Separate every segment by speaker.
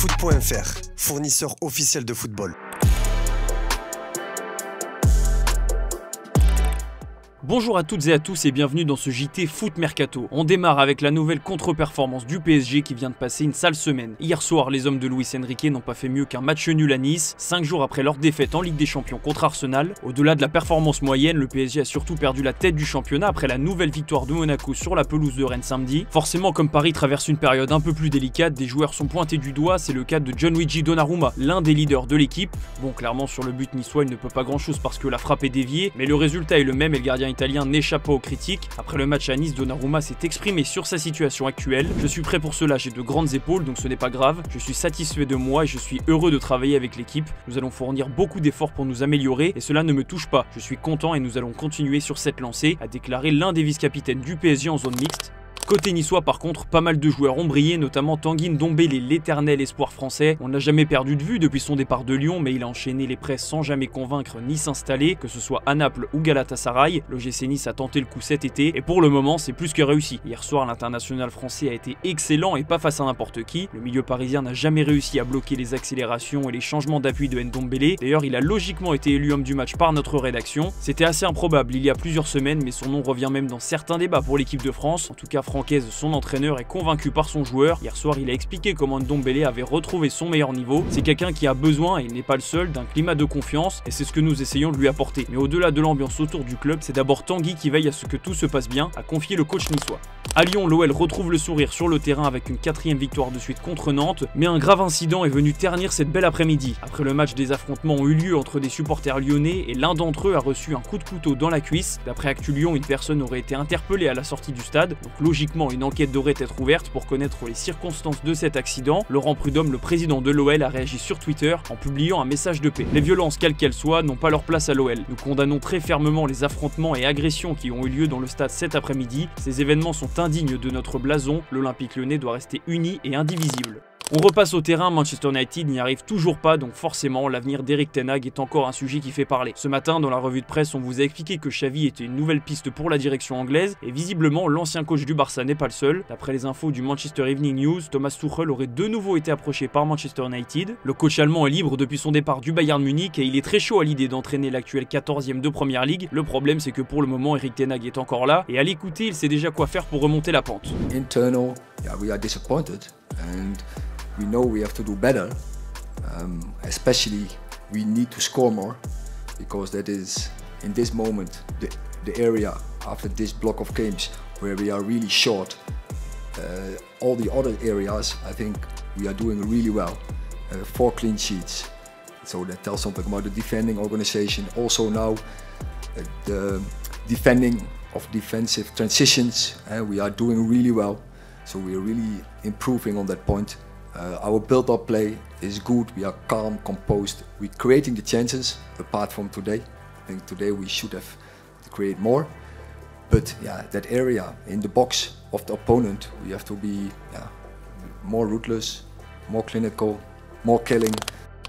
Speaker 1: Foot.fr, fournisseur officiel de football.
Speaker 2: Bonjour à toutes et à tous et bienvenue dans ce JT Foot Mercato. On démarre avec la nouvelle contre-performance du PSG qui vient de passer une sale semaine. Hier soir, les hommes de Luis Enrique n'ont pas fait mieux qu'un match nul à Nice, 5 jours après leur défaite en Ligue des Champions contre Arsenal. Au-delà de la performance moyenne, le PSG a surtout perdu la tête du championnat après la nouvelle victoire de Monaco sur la pelouse de Rennes samedi. Forcément, comme Paris traverse une période un peu plus délicate, des joueurs sont pointés du doigt, c'est le cas de Gianluigi Donnarumma, l'un des leaders de l'équipe. Bon, clairement sur le but niçois, il ne peut pas grand-chose parce que la frappe est déviée, mais le résultat est le même et le gardien italien n'échappe pas aux critiques. Après le match à Nice, Donnarumma s'est exprimé sur sa situation actuelle. Je suis prêt pour cela, j'ai de grandes épaules donc ce n'est pas grave. Je suis satisfait de moi et je suis heureux de travailler avec l'équipe. Nous allons fournir beaucoup d'efforts pour nous améliorer et cela ne me touche pas. Je suis content et nous allons continuer sur cette lancée, a déclaré l'un des vice-capitaines du PSG en zone mixte. Côté niçois par contre, pas mal de joueurs ont brillé, notamment Tanguy Ndombele, l'éternel espoir français. On n'a jamais perdu de vue depuis son départ de Lyon, mais il a enchaîné les prêts sans jamais convaincre ni s'installer, que ce soit à Naples ou Galatasaray. L'OGC Nice a tenté le coup cet été, et pour le moment c'est plus que réussi. Hier soir, l'international français a été excellent et pas face à n'importe qui. Le milieu parisien n'a jamais réussi à bloquer les accélérations et les changements d'appui de Ndombele. D'ailleurs, il a logiquement été élu homme du match par notre rédaction. C'était assez improbable il y a plusieurs semaines, mais son nom revient même dans certains débats pour l'équipe de France. En tout cas, Francaise, son entraîneur, est convaincu par son joueur. Hier soir, il a expliqué comment Ndombele avait retrouvé son meilleur niveau. C'est quelqu'un qui a besoin, et il n'est pas le seul, d'un climat de confiance, et c'est ce que nous essayons de lui apporter. Mais au-delà de l'ambiance autour du club, c'est d'abord Tanguy qui veille à ce que tout se passe bien, a confié le coach niçois. À Lyon, l'OL retrouve le sourire sur le terrain avec une 4e victoire de suite contre Nantes, mais un grave incident est venu ternir cette belle après-midi. Après le match, des affrontements ont eu lieu entre des supporters lyonnais et l'un d'entre eux a reçu un coup de couteau dans la cuisse. D'après Actu Lyon, une personne aurait été interpellée à la sortie du stade, donc logiquement une enquête devrait être ouverte pour connaître les circonstances de cet accident. Laurent Prudhomme, le président de l'OL, a réagi sur Twitter en publiant un message de paix. Les violences, quelles qu'elles soient, n'ont pas leur place à l'OL. Nous condamnons très fermement les affrontements et agressions qui ont eu lieu dans le stade cet après-midi. Ces événements sont indignes de notre blason. L'Olympique Lyonnais doit rester uni et indivisible. On repasse au terrain, Manchester United n'y arrive toujours pas, donc forcément l'avenir d'Erik ten Hag est encore un sujet qui fait parler. Ce matin, dans la revue de presse, on vous a expliqué que Xavi était une nouvelle piste pour la direction anglaise, et visiblement l'ancien coach du Barça n'est pas le seul. D'après les infos du Manchester Evening News, Thomas Tuchel aurait de nouveau été approché par Manchester United. Le coach allemand est libre depuis son départ du Bayern Munich et il est très chaud à l'idée d'entraîner l'actuel 14e de Première Ligue. Le problème, c'est que pour le moment, Erik ten Hag est encore là, et à l'écouter, il sait déjà quoi faire pour remonter la pente.
Speaker 3: Internal, yeah, we are disappointed and we know we have to do better, especially we need to score more because that is in this moment the area after this block of games where we are really short. All the other areas I think we are doing really well, 4 clean sheets, so that tells something about the defending organization. Also now the defending of defensive transitions, we are doing really well, so we are really improving on that point. Our build-up play is good, we are calm, composed, we're creating the chances, apart from today. I think today we should have created more, but yeah, that area in the box of the opponent, we have to be more ruthless, more clinical, more killing.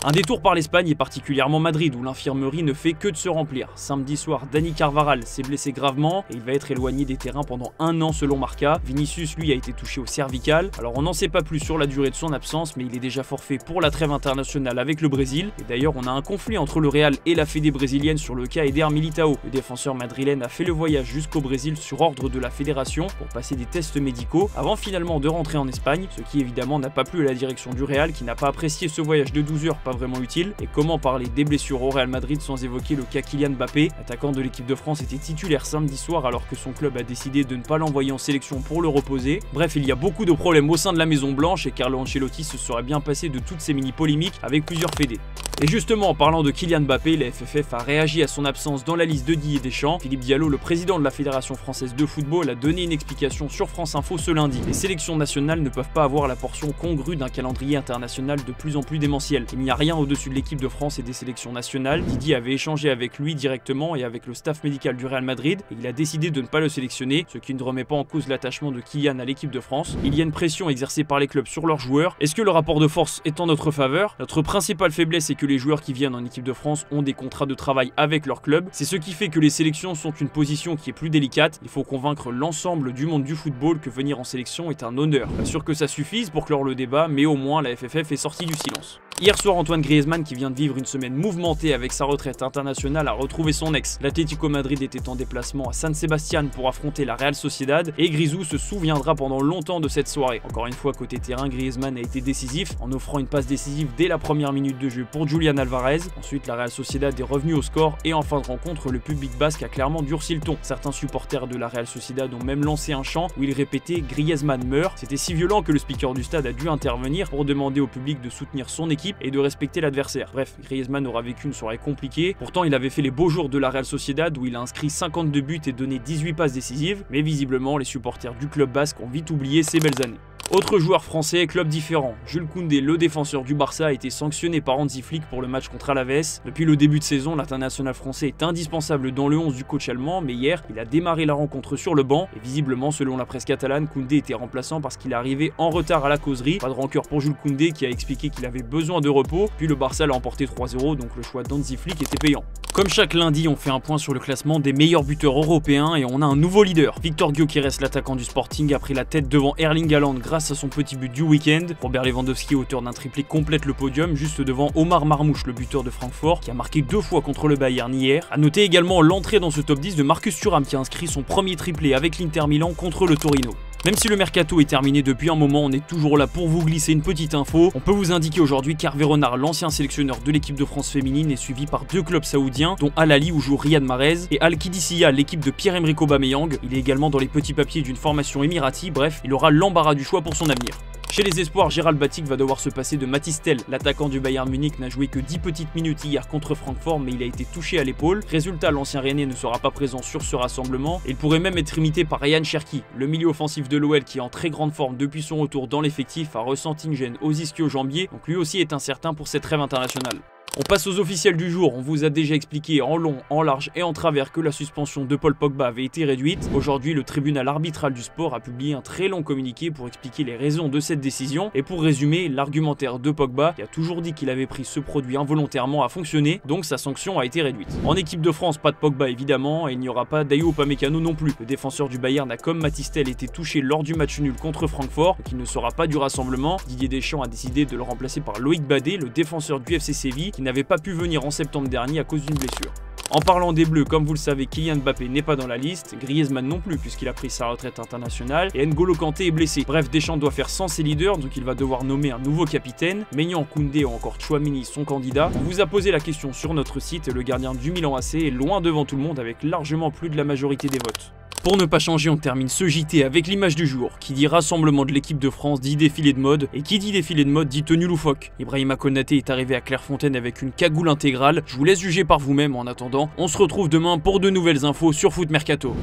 Speaker 2: Un détour par l'Espagne et particulièrement Madrid où l'infirmerie ne fait que de se remplir. Samedi soir, Dani Carvajal s'est blessé gravement et il va être éloigné des terrains pendant 1 an selon Marca. Vinicius, lui, a été touché au cervical. Alors on n'en sait pas plus sur la durée de son absence, mais il est déjà forfait pour la trêve internationale avec le Brésil. Et d'ailleurs, on a un conflit entre le Real et la fédé brésilienne sur le cas Eder Militao. Le défenseur madrilène a fait le voyage jusqu'au Brésil sur ordre de la fédération pour passer des tests médicaux avant finalement de rentrer en Espagne, ce qui évidemment n'a pas plu à la direction du Real qui n'a pas apprécié ce voyage de 12 heures pas vraiment utile. Et comment parler des blessures au Real Madrid sans évoquer le cas Kylian Mbappé? L'attaquant de l'équipe de France était titulaire samedi soir alors que son club a décidé de ne pas l'envoyer en sélection pour le reposer. Bref, il y a beaucoup de problèmes au sein de la Maison Blanche et Carlo Ancelotti se serait bien passé de toutes ces mini-polémiques avec plusieurs fédés. Et justement, en parlant de Kylian Mbappé, la FFF a réagi à son absence dans la liste de Didier Deschamps. Philippe Diallo, le président de la Fédération française de football, a donné une explication sur France Info ce lundi. Les sélections nationales ne peuvent pas avoir la portion congrue d'un calendrier international de plus en plus démentiel. Il n'y a rien rien au-dessus de l'équipe de France et des sélections nationales. Didier avait échangé avec lui directement et avec le staff médical du Real Madrid et il a décidé de ne pas le sélectionner, ce qui ne remet pas en cause l'attachement de Kylian à l'équipe de France. Il y a une pression exercée par les clubs sur leurs joueurs. Est-ce que le rapport de force est en notre faveur? Notre principale faiblesse est que les joueurs qui viennent en équipe de France ont des contrats de travail avec leur club. C'est ce qui fait que les sélections sont une position qui est plus délicate. Il faut convaincre l'ensemble du monde du football que venir en sélection est un honneur. Pas sûr que ça suffise pour clore le débat, mais au moins la FFF est sortie du silence. Hier soir, Antoine Griezmann, qui vient de vivre une semaine mouvementée avec sa retraite internationale, a retrouvé son ex. L'Atlético Madrid était en déplacement à San Sebastián pour affronter la Real Sociedad et Grisou se souviendra pendant longtemps de cette soirée. Encore une fois, côté terrain, Griezmann a été décisif en offrant une passe décisive dès la première minute de jeu pour Julián Alvarez. Ensuite, la Real Sociedad est revenue au score et en fin de rencontre, le public basque a clairement durci le ton. Certains supporters de la Real Sociedad ont même lancé un chant où ils répétaient « Griezmann meurt ». C'était si violent que le speaker du stade a dû intervenir pour demander au public de soutenir son équipe et de respecter l'adversaire. Bref, Griezmann aura vécu une soirée compliquée. Pourtant, il avait fait les beaux jours de la Real Sociedad où il a inscrit 52 buts et donné 18 passes décisives. Mais visiblement, les supporters du club basque ont vite oublié ces belles années. Autre joueur français, club différent. Jules Koundé, le défenseur du Barça, a été sanctionné par Hansi Flick pour le match contre Alaves. Depuis le début de saison, l'international français est indispensable dans le 11 du coach allemand, mais hier, il a démarré la rencontre sur le banc. Et visiblement, selon la presse catalane, Koundé était remplaçant parce qu'il est arrivé en retard à la causerie. Pas de rancœur pour Jules Koundé qui a expliqué qu'il avait besoin de repos. Puis le Barça l'a emporté 3-0, donc le choix d'Hansi Flick était payant. Comme chaque lundi, on fait un point sur le classement des meilleurs buteurs européens et on a un nouveau leader. Victor Gyökeres, l'attaquant du Sporting, a pris la tête devant Erling Haaland grâce à son petit but du week-end. Robert Lewandowski, auteur d'un triplé, complète le podium juste devant Omar Marmouche, le buteur de Francfort, qui a marqué 2 fois contre le Bayern hier. A noter également l'entrée dans ce top 10 de Marcus Thuram qui a inscrit son premier triplé avec l'Inter Milan contre le Torino. Même si le mercato est terminé depuis un moment, on est toujours là pour vous glisser une petite info. On peut vous indiquer aujourd'hui qu'Hervé Renard, l'ancien sélectionneur de l'équipe de France féminine, est suivi par 2 clubs saoudiens, dont Al Ahly où joue Riyad Mahrez et Al Qidsiya, l'équipe de Pierre-Emerick Aubameyang. Il est également dans les petits papiers d'une formation émirati, bref, il aura l'embarras du choix pour son avenir. Chez les espoirs, Gérald Batic va devoir se passer de Mathys Tel. L'attaquant du Bayern Munich n'a joué que 10 petites minutes hier contre Francfort, mais il a été touché à l'épaule. Résultat, l'ancien Rennais ne sera pas présent sur ce rassemblement. Et il pourrait même être imité par Ryan Cherki. Le milieu offensif de l'OL, qui est en très grande forme depuis son retour dans l'effectif, a ressenti une gêne aux ischio-jambiers, donc lui aussi est incertain pour cette trêve internationale. On passe aux officiels du jour. On vous a déjà expliqué en long, en large et en travers que la suspension de Paul Pogba avait été réduite. Aujourd'hui, le tribunal arbitral du sport a publié un très long communiqué pour expliquer les raisons de cette décision. Et pour résumer, l'argumentaire de Pogba, qui a toujours dit qu'il avait pris ce produit involontairement, a fonctionné, donc sa sanction a été réduite. En équipe de France, pas de Pogba évidemment, et il n'y aura pas d'Ayo Upamecano non plus. Le défenseur du Bayern a comme Mathys Tel été touché lors du match nul contre Francfort, qui ne sera pas du rassemblement. Didier Deschamps a décidé de le remplacer par Loïc Badé, le défenseur du FC Séville, qui n'avait pas pu venir en septembre dernier à cause d'une blessure. En parlant des Bleus, comme vous le savez, Kylian Mbappé n'est pas dans la liste, Griezmann non plus puisqu'il a pris sa retraite internationale, et N'Golo Kanté est blessé. Bref, Deschamps doit faire sans ses leaders, donc il va devoir nommer un nouveau capitaine. Maignan, Koundé ou encore Tchouaméni sont candidats. On vous a posé la question sur notre site et le gardien du Milan AC est loin devant tout le monde avec largement plus de la majorité des votes. Pour ne pas changer, on termine ce JT avec l'image du jour. Qui dit rassemblement de l'équipe de France dit défilé de mode, et qui dit défilé de mode dit tenue loufoque. Ibrahima Konaté est arrivé à Clairefontaine avec une cagoule intégrale. Je vous laisse juger par vous-même. En attendant, on se retrouve demain pour de nouvelles infos sur Foot Mercato.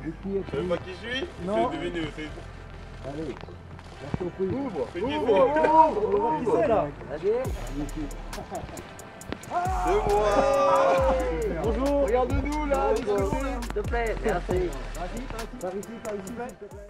Speaker 4: Tu sais pas qui je suis?
Speaker 5: Non.
Speaker 4: Devinez,
Speaker 5: Allez.
Speaker 4: ouvre, fais gaffe.
Speaker 5: On va qui c'est là?
Speaker 4: C'est moi.
Speaker 5: Bonjour.
Speaker 4: Regarde-nous là,
Speaker 5: S'il te plaît, merci. Vas-y, par ici, s'il te plaît.